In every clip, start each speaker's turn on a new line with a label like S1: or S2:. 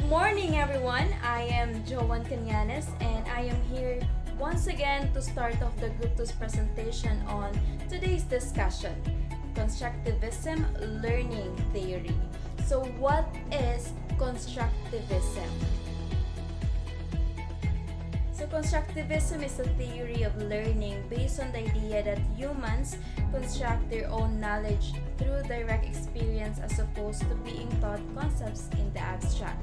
S1: morning, everyone. I am Joan Canyanes, and I am here once again to start off the Group 2's presentation on today's discussion, Constructivism Learning Theory. So what is Constructivism? So Constructivism is a theory of learning based on the idea that humans construct their own knowledge through direct experience as opposed to being taught concepts in the abstract.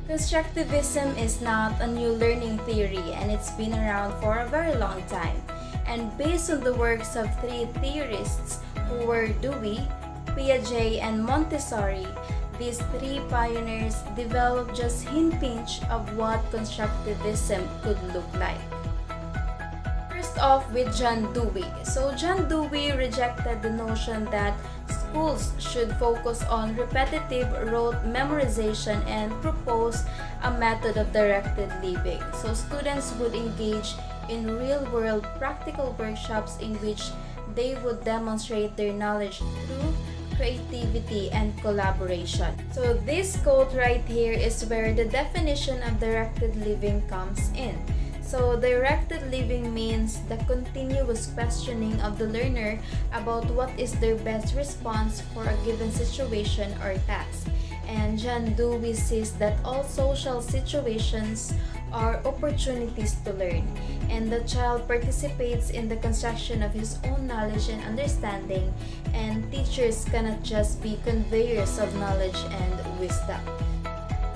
S1: Constructivism is not a new learning theory, and it's been around for a very long time. And based on the works of three theorists who were Dewey, Piaget, and Montessori, these three pioneers developed just hint-pinch of what constructivism could look like. First off with John Dewey. So John Dewey rejected the notion that schools should focus on repetitive rote memorization and proposed a method of directed learning. So students would engage in real-world practical workshops in which they would demonstrate their knowledge through creativity and collaboration. So this quote right here is where the definition of directed living comes in. So directed living means the continuous questioning of the learner about what is their best response for a given situation or task. And John Dewey says that all social situations are opportunities to learn, and the child participates in the construction of his own knowledge and understanding, and teachers cannot just be conveyors of knowledge and wisdom.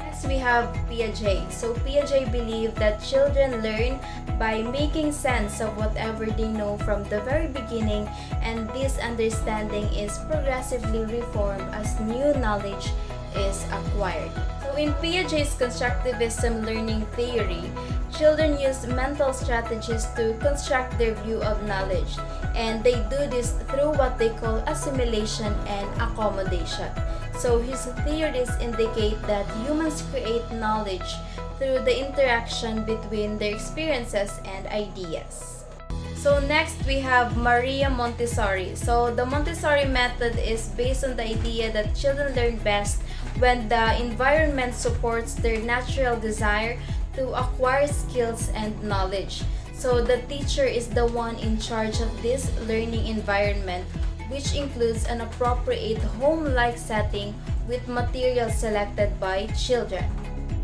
S1: Next, we have Piaget. So Piaget believed that children learn by making sense of whatever they know from the very beginning, and this understanding is progressively reformed as new knowledge is acquired. So in Piaget's constructivism learning theory, children use mental strategies to construct their view of knowledge, and they do this through what they call assimilation and accommodation. So his theories indicate that humans create knowledge through the interaction between their experiences and ideas. So next we have Maria Montessori. So the Montessori method is based on the idea that children learn best when the environment supports their natural desire to acquire skills and knowledge. So the teacher is the one in charge of this learning environment, which includes an appropriate home-like setting with materials selected by children.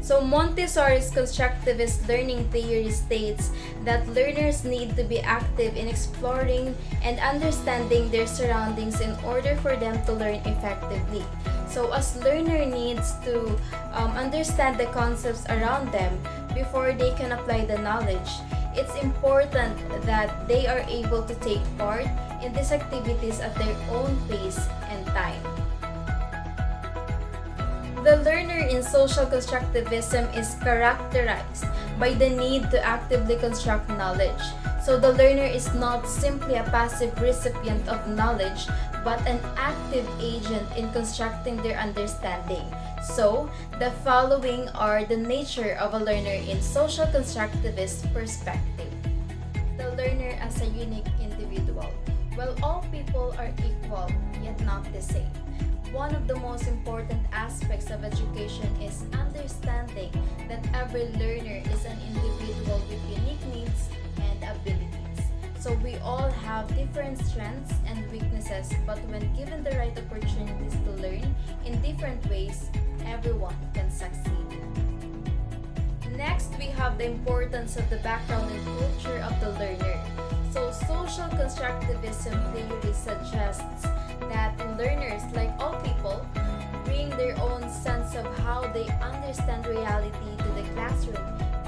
S1: So Montessori's constructivist learning theory states that learners need to be active in exploring and understanding their surroundings in order for them to learn effectively. So as learner needs to understand the concepts around them before they can apply the knowledge, it's important that they are able to take part in these activities at their own pace and time. The learner in social constructivism is characterized by the need to actively construct knowledge. So the learner is not simply a passive recipient of knowledge, but an active agent in constructing their understanding. So, the following are the nature of a learner in social constructivist perspective. The learner as a unique individual. Well, all people are equal, yet not the same. One of the most important aspects of education is understanding that every learner is an individual with unique needs and abilities. So we all have different strengths and weaknesses, but when given the right opportunities to learn in different ways, everyone can succeed. Next, we have the importance of the background and culture of the learner. So social constructivism theory suggests that learners, like all people, bring their own sense of how they understand reality to the classroom,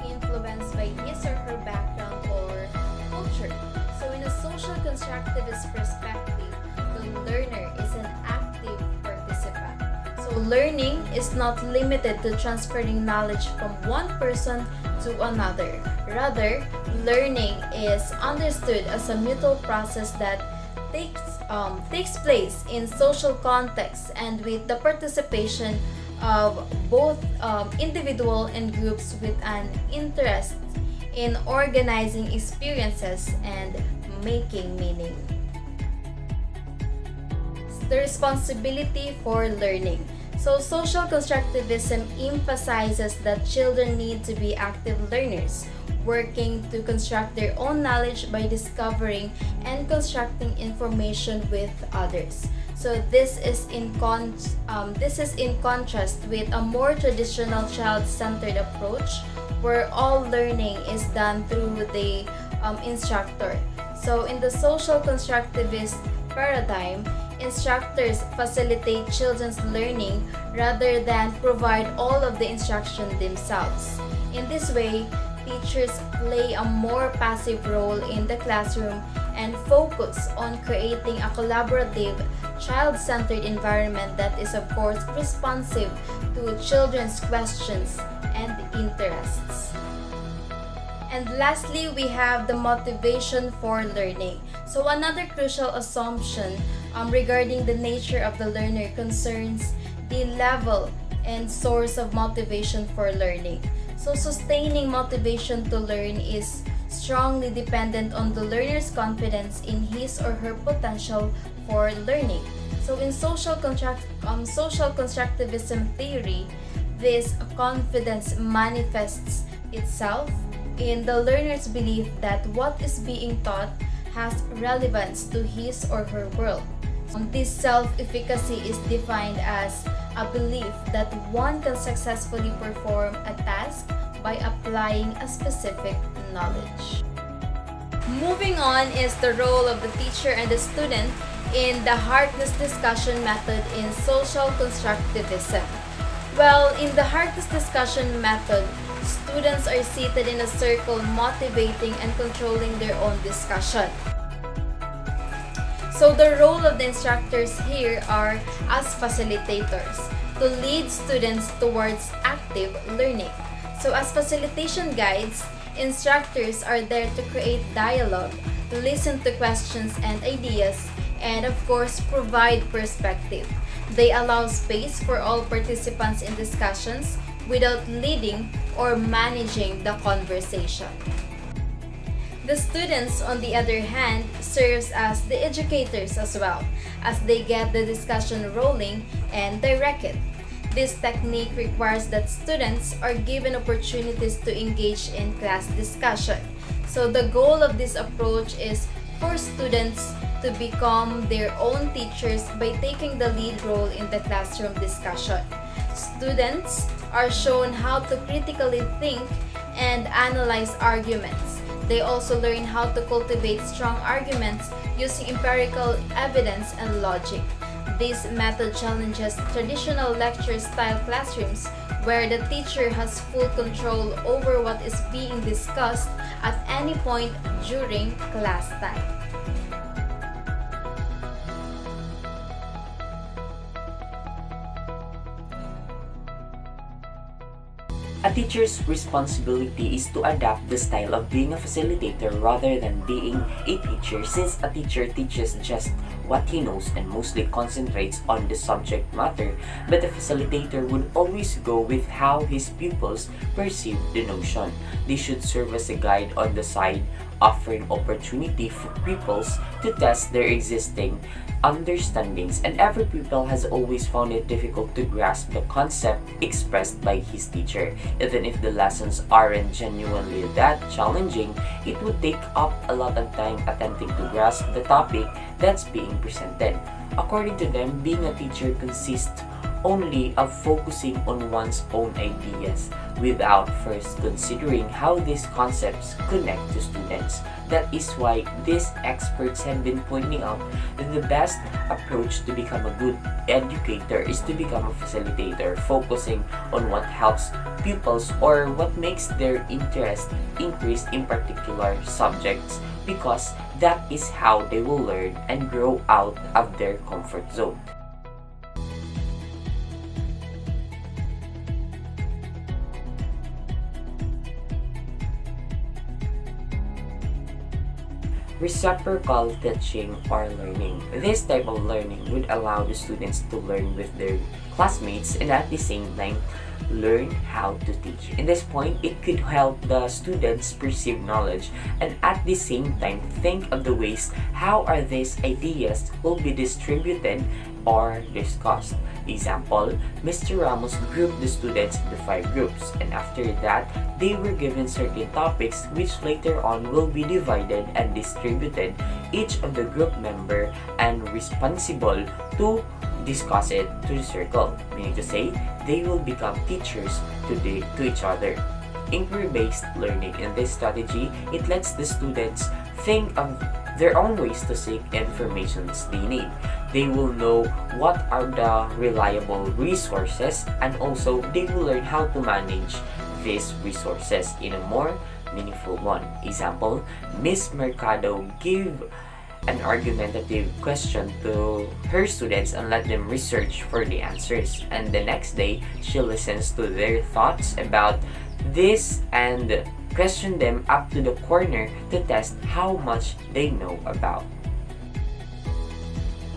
S1: influenced by his or her background or culture. So in a social constructivist perspective, the learner is an active participant. So learning is not limited to transferring knowledge from one person to another. Rather, learning is understood as a mutual process that takes place in social contexts and with the participation of both individual and groups with an interest in organizing experiences and making meaning. The responsibility for learning. So social constructivism emphasizes that children need to be active learners, working to construct their own knowledge by discovering and constructing information with others. So this is in contrast with a more traditional child-centered approach where all learning is done through the instructor. So in the social constructivist paradigm, instructors facilitate children's learning rather than provide all of the instruction themselves. In this way, teachers play a more passive role in the classroom and focus on creating a collaborative, child-centered environment that is of course responsive to children's questions and interests. And lastly, we have the motivation for learning. So another crucial assumption regarding the nature of the learner concerns the level and source of motivation for learning. So sustaining motivation to learn is strongly dependent on the learner's confidence in his or her potential for learning. So in social constructivism theory, this confidence manifests itself in the learner's belief that what is being taught has relevance to his or her world. This self-efficacy is defined as a belief that one can successfully perform a task by applying a specific knowledge. Moving on is the role of the teacher and the student in the heartless discussion method in social constructivism. Well, in the heartless discussion method, students are seated in a circle motivating and controlling their own discussion. So the role of the instructors here are as facilitators to lead students towards active learning. So as facilitation guides, instructors are there to create dialogue, listen to questions and ideas, and of course provide perspective. They allow space for all participants in discussions without leading or managing the conversation. The students, on the other hand, serves as the educators as well, as they get the discussion rolling and direct it. This technique requires that students are given opportunities to engage in class discussion. So the goal of this approach is for students to become their own teachers by taking the lead role in the classroom discussion. Students are shown how to critically think and analyze arguments. They also learn how to cultivate strong arguments using empirical evidence and logic. This method challenges traditional lecture-style classrooms where the teacher has full control over what is being discussed at any point during class time.
S2: A teacher's responsibility is to adapt the style of being a facilitator rather than being a teacher, since a teacher teaches just what he knows and mostly concentrates on the subject matter, but a facilitator would always go with how his pupils perceive the notion. They should serve as a guide on the side, offering opportunity for pupils to test their existing understandings, and every pupil has always found it difficult to grasp the concept expressed by his teacher. Even if the lessons aren't genuinely that challenging, it would take up a lot of time attempting to grasp the topic that's being presented. According to them, being a teacher consists only of focusing on one's own ideas without first considering how these concepts connect to students. That is why these experts have been pointing out that the best approach to become a good educator is to become a facilitator, focusing on what helps pupils or what makes their interest increase in particular subjects, because that is how they will learn and grow out of their comfort zone. Reciprocal teaching or learning. This type of learning would allow the students to learn with their classmates and at the same time learn how to teach. In this point, it could help the students perceive knowledge and at the same time think of the ways how are these ideas will be distributed or discussed. Example, Mr. Ramos grouped the students into 5 groups, and after that, they were given certain topics which later on will be divided and distributed, each of the group member and responsible to discuss it to the circle, meaning to say, they will become teachers to each other. Inquiry-based learning. In this strategy, it lets the students think of their own ways to seek information they need. They will know what are the reliable resources, and also they will learn how to manage these resources in a more meaningful one. Example, Miss Mercado gave an argumentative question to her students and let them research for the answers. And the next day, she listens to their thoughts about this and question them up to the corner to test how much they know about.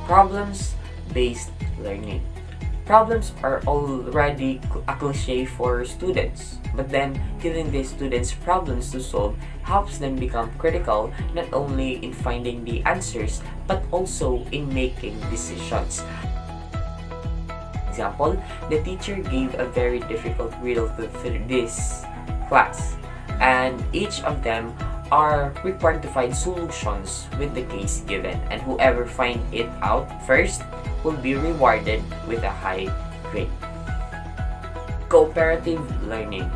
S2: Problems-based learning. Problems are already a cliche for students, but then giving these students problems to solve helps them become critical not only in finding the answers but also in making decisions. Example, the teacher gave a very difficult riddle to this class, and each of them are required to find solutions with the case given, and whoever find it out first will be rewarded with a high grade. Cooperative learning.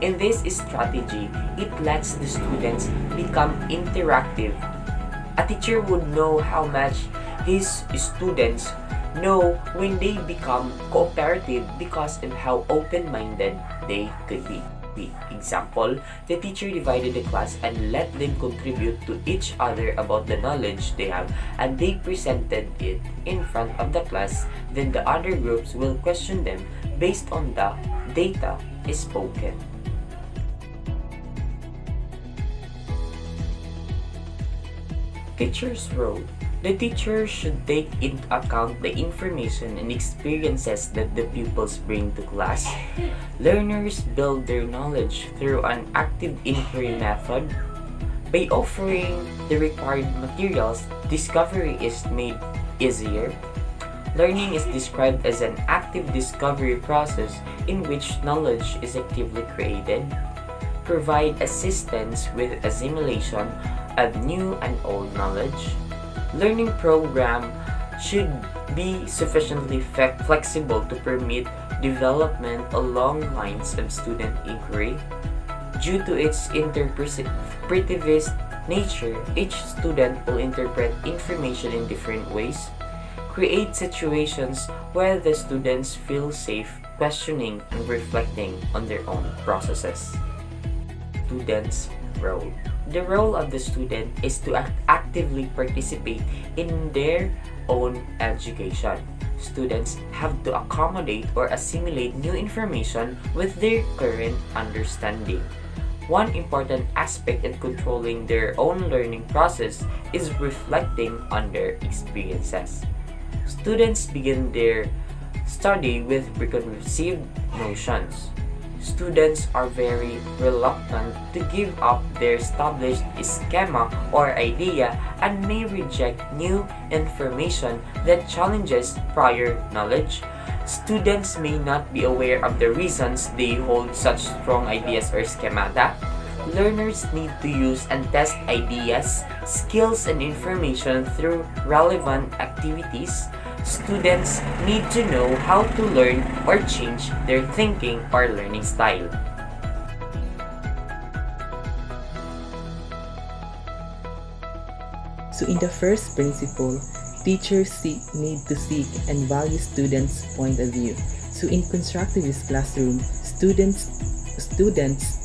S2: In this strategy, it lets the students become interactive. A teacher would know how much his students know when they become cooperative because of how open-minded they could be. Example, the teacher divided the class and let them contribute to each other about the knowledge they have, and they presented it in front of the class. Then the other groups will question them based on the data spoken. Teacher's role. The teacher should take into account the information and experiences that the pupils bring to class. Learners build their knowledge through an active inquiry method. By offering the required materials, discovery is made easier. Learning is described as an active discovery process in which knowledge is actively created. Provide assistance with assimilation of new and old knowledge. Learning program should be sufficiently flexible to permit development along lines of student inquiry. Due to its interpretivist nature, each student will interpret information in different ways. Create situations where the students feel safe questioning and reflecting on their own processes. Students' role. The role of the student is to actively participate in their own education. Students have to accommodate or assimilate new information with their current understanding. One important aspect in controlling their own learning process is reflecting on their experiences. Students begin their study with preconceived notions. Students are very reluctant to give up their established schema or idea and may reject new information that challenges prior knowledge. Students may not be aware of the reasons they hold such strong ideas or schemata. Learners need to use and test ideas, skills, and information through relevant activities. Students need to know how to learn or change their thinking or learning style.
S3: So in the first principle, teachers need to seek and value students' point of view. So in constructivist classroom, students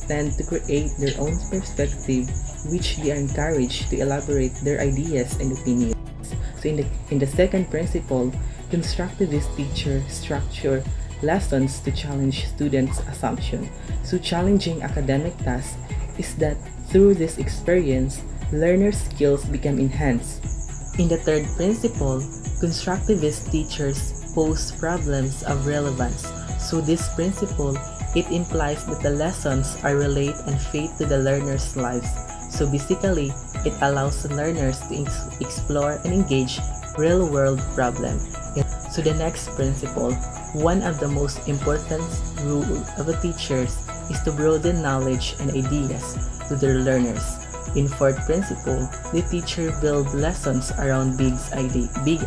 S3: tend to create their own perspective, which they are encouraged to elaborate their ideas and opinions. So in the second principle, constructivist teacher structure lessons to challenge students' assumption. So challenging academic tasks is that through this experience, learners' skills become enhanced. In the third principle, constructivist teachers pose problems of relevance. So this principle, it implies that the lessons are relate and fit to the learners' lives. So basically, it allows learners to explore and engage real-world problems. So the next principle, one of the most important rule of a teacher is to broaden knowledge and ideas to their learners. In fourth principle, the teacher builds lessons around big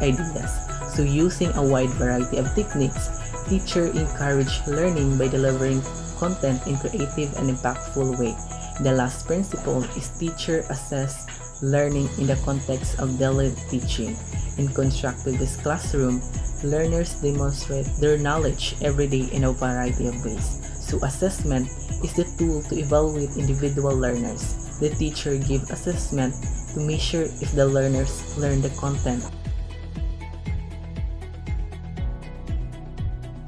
S3: ideas. So using a wide variety of techniques, teacher encourage learning by delivering content in creative and impactful way. The last principle is teacher assess learning in the context of daily teaching. In Constructivist classroom, learners demonstrate their knowledge every day in a variety of ways. So assessment is the tool to evaluate individual learners. The teacher gives assessment to measure if the learners learn the content.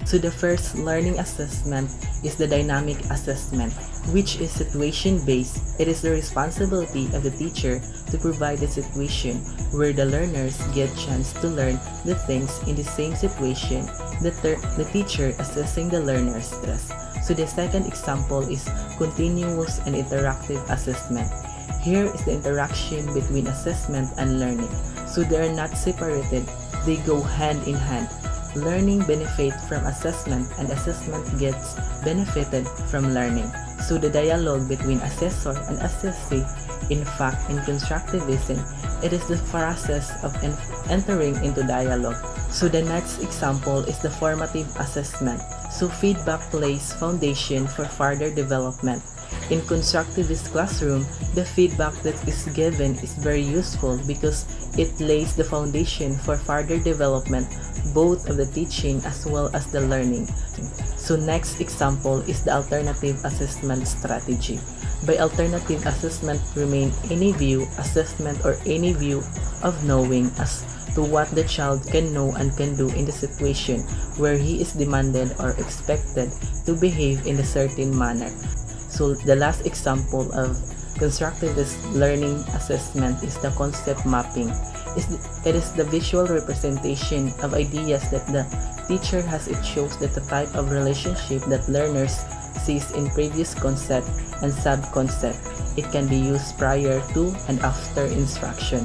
S3: So the first learning assessment is the dynamic assessment, which is situation-based. It is the responsibility of the teacher to provide a situation where the learners get chance to learn the things in the same situation, the teacher assessing the learners' stress. So the second example is continuous and interactive assessment. Here is the interaction between assessment and learning. So they are not separated, they go hand in hand. Learning benefits from assessment and assessment gets benefited from learning. So the dialogue between assessor and assessee, in fact, in constructivism, it is the process of entering into dialogue. So the next example is the formative assessment. So feedback lays foundation for further development. In constructivist classroom, the feedback that is given is very useful because it lays the foundation for further development both of the teaching as well as the learning. So next example is the alternative assessment strategy. By alternative assessment remain any view, assessment or any view of knowing as to what the child can know and can do in the situation where he is demanded or expected to behave in a certain manner. So the last example of constructivist learning assessment is the concept mapping. It is the visual representation of ideas that the teacher has. It shows that the type of relationship that learners sees in previous concept and sub-concept. It can be used prior to and after instruction.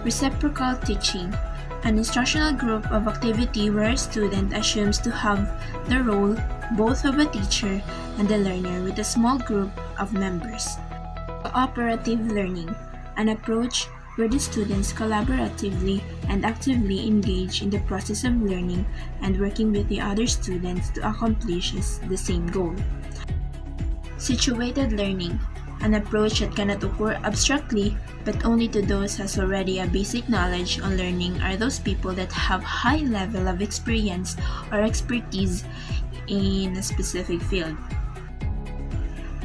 S4: Reciprocal teaching, an instructional group of activity where a student assumes to have the role both of a teacher and a learner with a small group of members. Cooperative learning, an approach where the students collaboratively and actively engage in the process of learning and working with the other students to accomplish the same goal. Situated learning, an approach that cannot occur abstractly but only to those who has already a basic knowledge on learning are those people that have high level of experience or expertise in a specific field.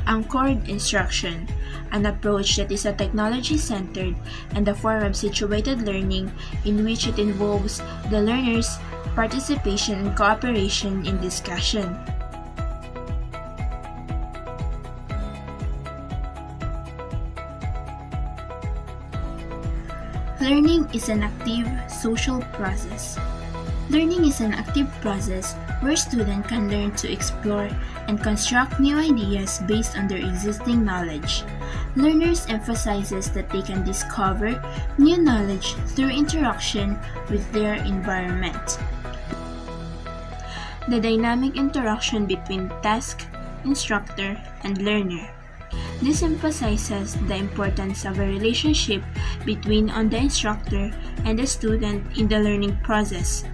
S4: Anchored instruction, an approach that is a technology-centered and a form of situated learning in which it involves the learner's participation and cooperation in discussion. Learning is an active social process. Learning is an active process where students can learn to explore and construct new ideas based on their existing knowledge. Learners emphasizes that they can discover new knowledge through interaction with their environment. The dynamic interaction between task, instructor, and learner. This emphasizes the importance of a relationship between the instructor and the student in the learning process.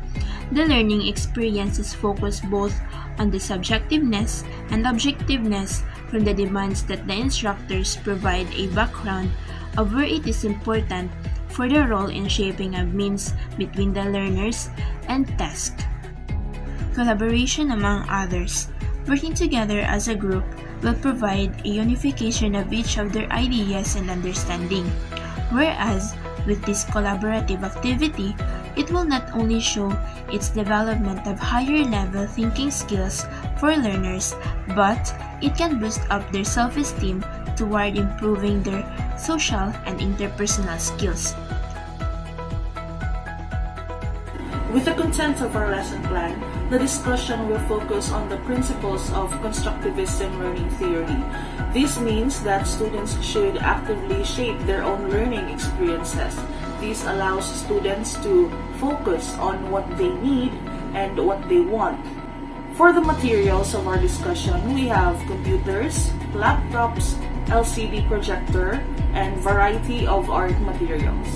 S4: The learning experience is focused both on the subjectiveness and objectiveness from the demands that the instructors provide a background of where it is important for the role in shaping a means between the learners and task. Collaboration among others. Working together as a group will provide a unification of each of their ideas and understanding, whereas with this collaborative activity, it will not only show its development of higher level thinking skills for learners, but it can boost up their self-esteem toward improving their social and interpersonal skills.
S5: With the content of our lesson plan, the discussion will focus on the principles of constructivism learning theory. This means that students should actively shape their own learning experiences. This allows students to focus on what they need and what they want. For the materials of our discussion, we have computers, laptops, LCD projector, and variety of art materials.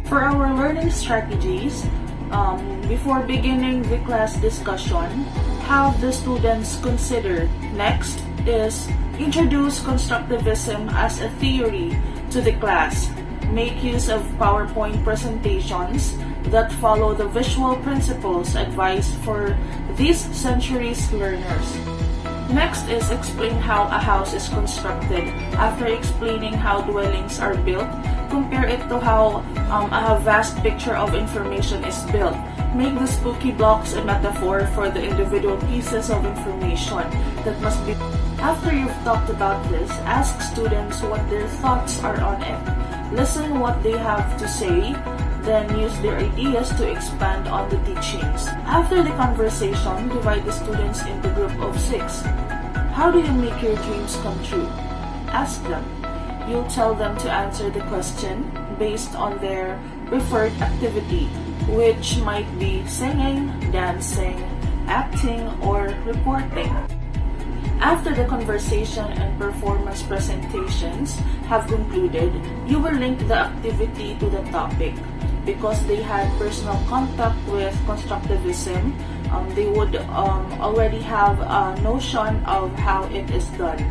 S5: For our learning strategies, before beginning the class discussion, have the students consider. Next is introduce constructivism as a theory to the class. Make use of PowerPoint presentations that follow the visual principles advised for this century's learners. Next is explain how a house is constructed. After explaining how dwellings are built, compare it to how a vast picture of information is built. Make the spooky blocks a metaphor for the individual pieces of information that must be. After you've talked about this, ask students what their thoughts are on it. Listen what they have to say, then use their ideas to expand on the teachings. After the conversation, divide the students into group of 6. How do you make your dreams come true? Ask them. You'll tell them to answer the question based on their preferred activity, which might be singing, dancing, acting, or reporting. After the conversation and performance presentations have concluded, you will link the activity to the topic. Because they had personal contact with constructivism, they would already have a notion of how it is done.